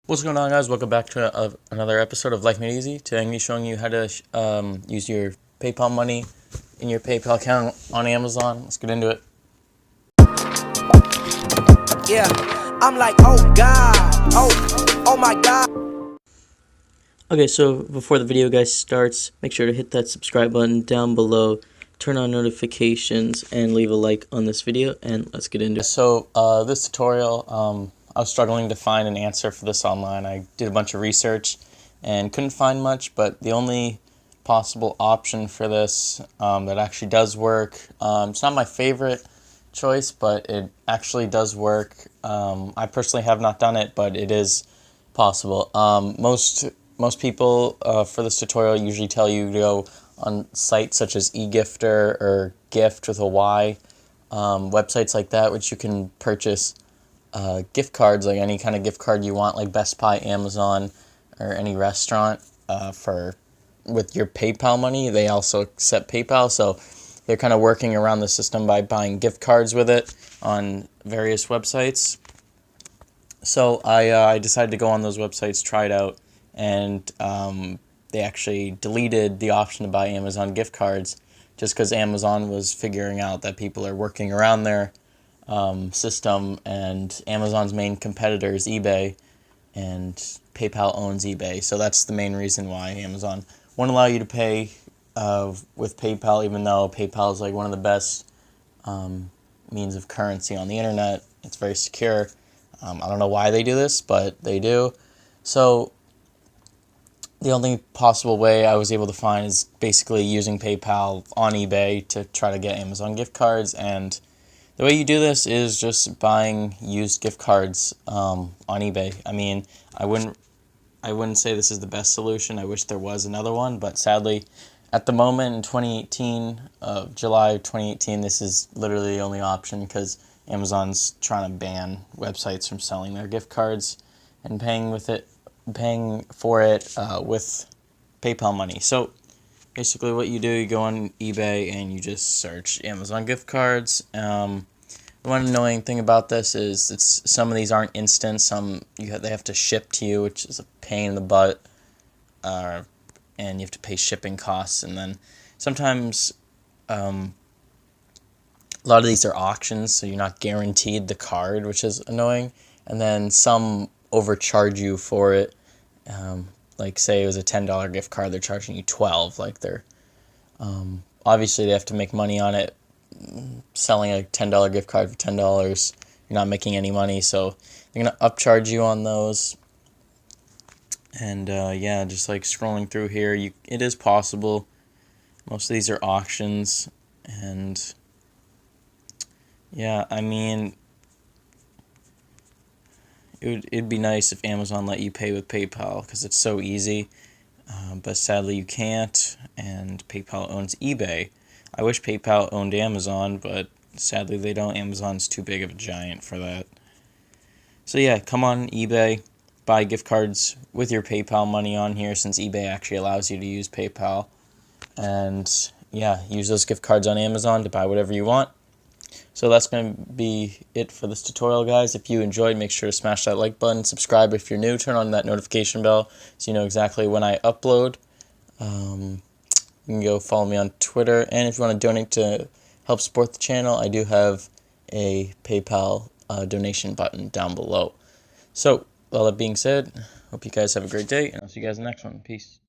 What's going on, guys? Welcome back to another episode of Life Made Easy. Today I'm going to be showing you how to use your PayPal money in your PayPal account on Amazon. Let's get into it. Yeah, I'm like, oh God, oh my God. Okay, so before the video, guys, starts, make sure to hit that subscribe button down below, turn on notifications, and leave a like on this video, and let's get into it. So this tutorial, I was struggling to find an answer for this online. I did a bunch of research and couldn't find much, but the only possible option for this that actually does work, it's not my favorite choice, but it actually does work. I personally have not done it, but it is possible. Most people for this tutorial usually tell you to go on sites such as eGifter or Gift with a Y, websites like that, which you can purchase gift cards, like any kind of gift card you want, like Best Buy, Amazon, or any restaurant with your PayPal money. They also accept PayPal, so they're kind of working around the system by buying gift cards with it on various websites. So I decided to go on those websites, try it out, and they actually deleted the option to buy Amazon gift cards just because Amazon was figuring out that people are working around their system, and Amazon's main competitor is eBay, and PayPal owns eBay. So that's the main reason why Amazon won't allow you to pay with PayPal, even though PayPal is like one of the best means of currency on the internet. It's very secure. I don't know why they do this, but they do. So the only possible way I was able to find is basically using PayPal on eBay to try to get Amazon gift cards. And the way you do this is just buying used gift cards on eBay. I mean, I wouldn't say this is the best solution. I wish there was another one, but sadly, at the moment in 2018, July 2018, this is literally the only option because Amazon's trying to ban websites from selling their gift cards and paying for it with PayPal money. So basically what you do, you go on eBay and you just search Amazon gift cards. The one annoying thing about this is some of these aren't instant. They have to ship to you, which is a pain in the butt, and you have to pay shipping costs. And then sometimes a lot of these are auctions, so you're not guaranteed the card, which is annoying. And then some overcharge you for it. Like say it was a $10 gift card, they're charging you $12. Like obviously they have to make money on it. Selling a $10 gift card for $10, you're not making any money, so they're gonna upcharge you on those. And yeah, just like scrolling through here, it is possible. Most of these are auctions, and yeah, I mean, it'd be nice if Amazon let you pay with PayPal because it's so easy, but sadly you can't, and PayPal owns eBay. I wish PayPal owned Amazon, but sadly they don't. Amazon's too big of a giant for that. So yeah, come on eBay, buy gift cards with your PayPal money on here, since eBay actually allows you to use PayPal. And yeah, use those gift cards on Amazon to buy whatever you want. So that's going to be it for this tutorial, guys. If you enjoyed, make sure to smash that like button, subscribe if you're new, turn on that notification bell so you know exactly when I upload. You can go follow me on Twitter, and if you want to donate to help support the channel, I do have a PayPal donation button down below. So, all that being said, hope you guys have a great day, and I'll see you guys in the next one. Peace.